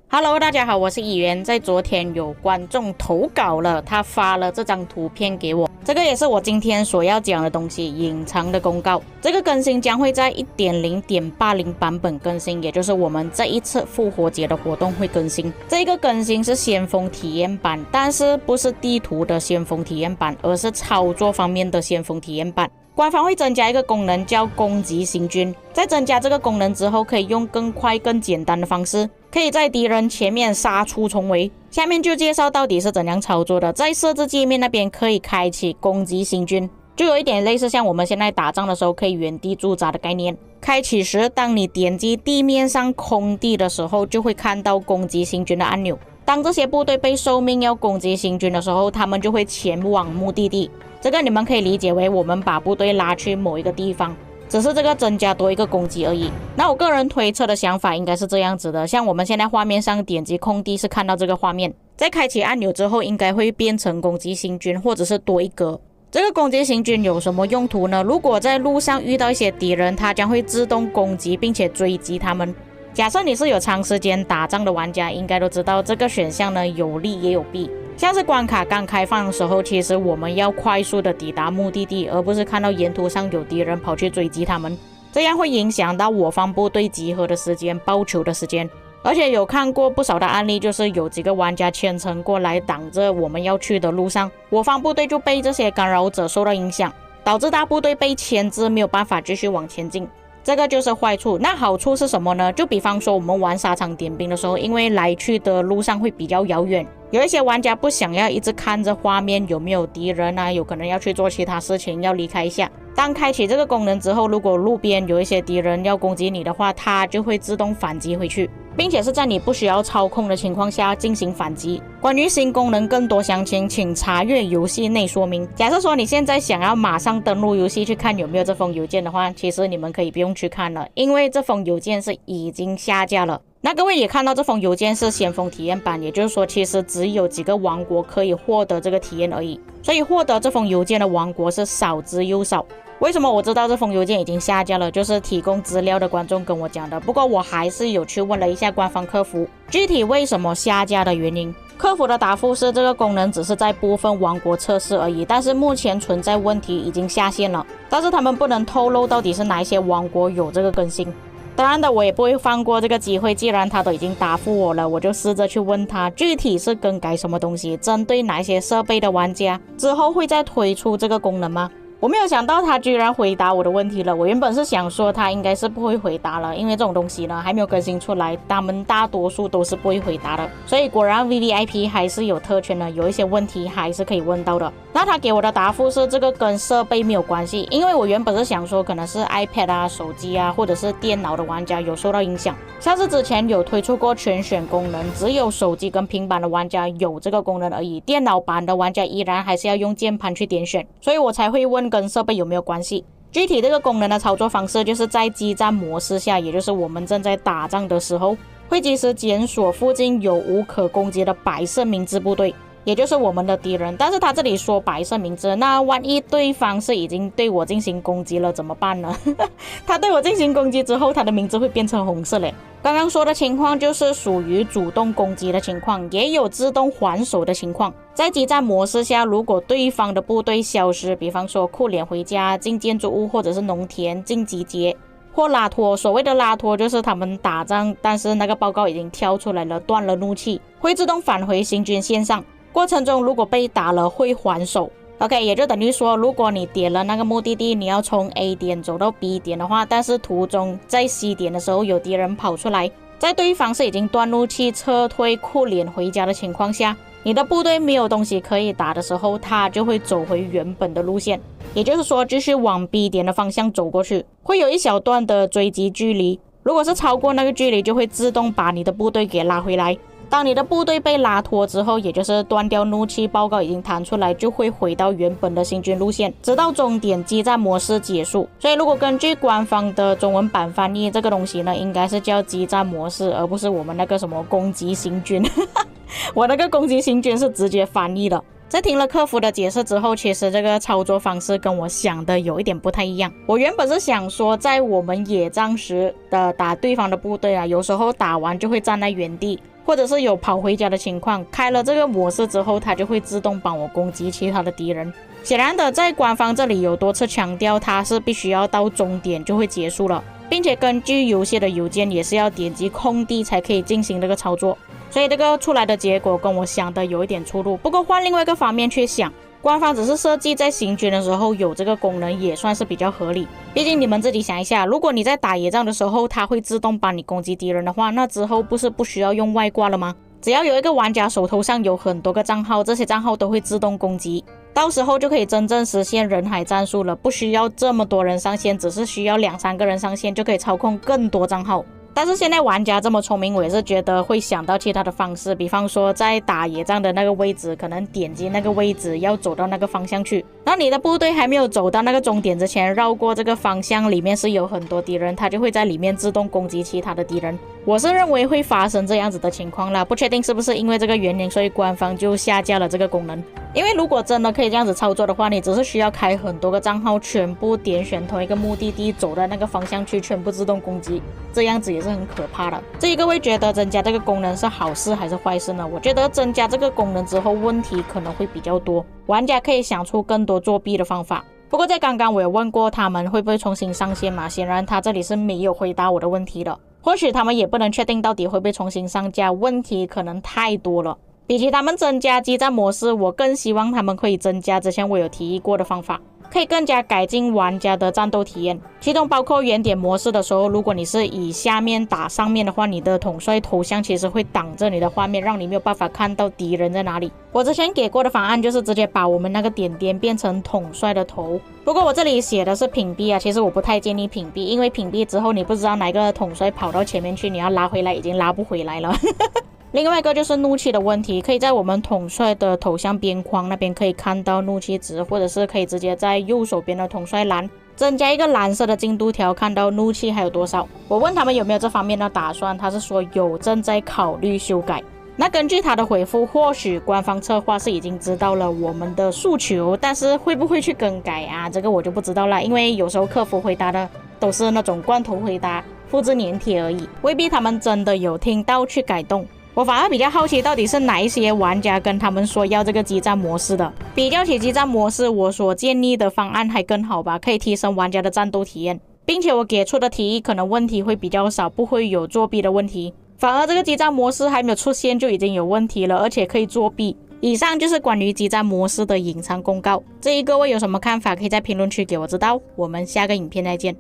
Hello， 大家好，我是议员。在昨天有观众投稿了，他发了这张图片给我，这个也是我今天所要讲的东西，隐藏的公告。这个更新将会在 1.0.80 版本更新，也就是我们这一次复活节的活动会更新。这个更新是先锋体验版，但是不是地图的先锋体验版，而是操作方面的先锋体验版。官方会增加一个功能叫攻击行军，在增加这个功能之后，可以用更快更简单的方式，可以在敌人前面杀出重围。下面就介绍到底是怎样操作的。在设置界面那边可以开启攻击行军，就有一点类似像我们现在打仗的时候可以原地驻扎的概念。开启时，当你点击地面上空地的时候，就会看到攻击行军的按钮。当这些部队被受命要攻击行军的时候，他们就会前往目的地。这个你们可以理解为我们把部队拉去某一个地方，只是这个增加多一个攻击而已。那我个人推测的想法应该是这样子的，像我们现在画面上点击空地是看到这个画面，在开启按钮之后应该会变成攻击行军，或者是多一格。这个攻击行军有什么用途呢？如果在路上遇到一些敌人，它将会自动攻击并且追击他们。假设你是有长时间打仗的玩家，应该都知道这个选项呢有利也有弊。像是关卡刚开放的时候，其实我们要快速的抵达目的地，而不是看到沿途上有敌人跑去追击他们，这样会影响到我方部队集合的时间、报仇的时间。而且有看过不少的案例，就是有几个玩家牵程过来挡着我们要去的路上，我方部队就被这些干扰者受到影响，导致大部队被牵制，没有办法继续往前进。这个就是坏处。那好处是什么呢？就比方说我们玩沙场点兵的时候，因为来去的路上会比较遥远，有一些玩家不想要一直看着画面有没有敌人啊，有可能要去做其他事情，要离开一下。当开启这个功能之后，如果路边有一些敌人要攻击你的话，它就会自动反击回去，并且是在你不需要操控的情况下进行反击。关于新功能更多详情，请查阅游戏内说明。假设说你现在想要马上登录游戏去看有没有这封邮件的话，其实你们可以不用去看了，因为这封邮件是已经下架了。那各位也看到这封邮件是先锋体验版，也就是说其实只有几个王国可以获得这个体验而已，所以获得这封邮件的王国是少之又少。为什么我知道这封邮件已经下架了？就是提供资料的观众跟我讲的，不过我还是有去问了一下官方客服，具体为什么下架的原因。客服的答复是这个功能只是在部分王国测试而已，但是目前存在问题，已经下线了，但是他们不能透露到底是哪一些王国有这个更新。当然的，我也不会放过这个机会，既然他都已经答复我了，我就试着去问他具体是更改什么东西，针对哪一些设备的玩家，之后会再推出这个功能吗？我没有想到他居然回答我的问题了，我原本是想说他应该是不会回答了，因为这种东西呢还没有更新出来，他们大多数都是不会回答的。所以果然 VVIP 还是有特权的，有一些问题还是可以问到的。那他给我的答复是这个跟设备没有关系，因为我原本是想说可能是 iPad 啊、手机啊或者是电脑的玩家有受到影响，像是之前有推出过全选功能，只有手机跟平板的玩家有这个功能而已，电脑版的玩家依然还是要用键盘去点选，所以我才会问跟设备有没有关系。具体这个功能的操作方式就是在激战模式下，也就是我们正在打仗的时候，会及时检索附近有无可攻击的白色明字部队，也就是我们的敌人。但是他这里说白色明字，那万一对方是已经对我进行攻击了怎么办呢？他对我进行攻击之后，他的名字会变成红色嘞。刚刚说的情况就是属于主动攻击的情况，也有自动还手的情况。在激战模式下，如果对方的部队消失，比方说库脸回家、进建筑物或者是农田、进集结或拉脱，所谓的拉脱就是他们打仗，但是那个报告已经跳出来了，断了怒气，会自动返回行军线上。过程中如果被打了会还手。OK， 也就等于说，如果你点了那个目的地，你要从 A 点走到 B 点的话，但是途中在 C 点的时候有敌人跑出来，在对方是已经断怒气、撤退、库脸回家的情况下，你的部队没有东西可以打的时候，他就会走回原本的路线，也就是说继续往 B 点的方向走过去，会有一小段的追击距离，如果是超过那个距离，就会自动把你的部队给拉回来。当你的部队被拉脱之后，也就是断掉怒气，报告已经弹出来，就会回到原本的行军路线，直到终点激战模式结束。所以如果根据官方的中文版翻译，这个东西呢应该是叫激战模式，而不是我们那个什么攻击行军我那个攻击行军是直接翻译了。在听了客服的解释之后，其实这个操作方式跟我想的有一点不太一样。我原本是想说，在我们野战时的打对方的部队啊，有时候打完就会站在原地，或者是有跑回家的情况，开了这个模式之后，它就会自动帮我攻击其他的敌人。显然的，在官方这里有多次强调，它是必须要到终点就会结束了，并且根据游戏的邮件也是要点击空地才可以进行这个操作。所以这个出来的结果跟我想的有一点出入。不过换另外一个方面去想，官方只是设计在行军的时候有这个功能，也算是比较合理。毕竟你们自己想一下，如果你在打野战的时候，它会自动帮你攻击敌人的话，那之后不是不需要用外挂了吗？只要有一个玩家手头上有很多个账号，这些账号都会自动攻击，到时候就可以真正实现人海战术了，不需要这么多人上线，只是需要2-3个人上线就可以操控更多账号。但是现在玩家这么聪明，我也是觉得会想到其他的方式，比方说在打野战的那个位置，可能点击那个位置要走到那个方向去，然后你的部队还没有走到那个终点之前，绕过这个方向，里面是有很多敌人，它就会在里面自动攻击其他的敌人。我是认为会发生这样子的情况啦，不确定是不是因为这个原因，所以官方就下架了这个功能。因为如果真的可以这样子操作的话，你只是需要开很多个账号，全部点选同一个目的地，走到那个方向去，全部自动攻击，这样子也是很可怕的。至于各位觉得增加这个功能是好事还是坏事呢？我觉得增加这个功能之后，问题可能会比较多，玩家可以想出更多作弊的方法。不过在刚刚我有问过他们会不会重新上线嘛，显然他这里是没有回答我的问题的。或许他们也不能确定到底会不会重新上架，问题可能太多了。比起他们增加激战模式，我更希望他们可以增加之前我有提议过的方法，可以更加改进玩家的战斗体验，其中包括原点模式的时候，如果你是以下面打上面的话，你的统帅头像其实会挡着你的画面，让你没有办法看到敌人在哪里。我之前给过的方案就是直接把我们那个点点变成统帅的头，不过我这里写的是屏蔽啊，其实我不太建议屏蔽，因为屏蔽之后你不知道哪个统帅跑到前面去，你要拉回来已经拉不回来了另外一个就是怒气的问题，可以在我们统帅的头像边框那边可以看到怒气值，或者是可以直接在右手边的统帅栏增加一个蓝色的进度条，看到怒气还有多少。我问他们有没有这方面的打算，他是说有，正在考虑修改。那根据他的回复，或许官方策划是已经知道了我们的诉求，但是会不会去更改啊，这个我就不知道了，因为有时候客服回答的都是那种罐头回答，复制粘贴而已，未必他们真的有听到去改动。我反而比较好奇到底是哪一些玩家跟他们说要这个激战模式的。比较起激战模式，我所建议的方案还更好吧，可以提升玩家的战斗体验，并且我给出的提议可能问题会比较少，不会有作弊的问题。反而这个激战模式还没有出现就已经有问题了，而且可以作弊。以上就是关于激战模式的隐藏公告，至于各位有什么看法，可以在评论区给我知道。我们下个影片再见。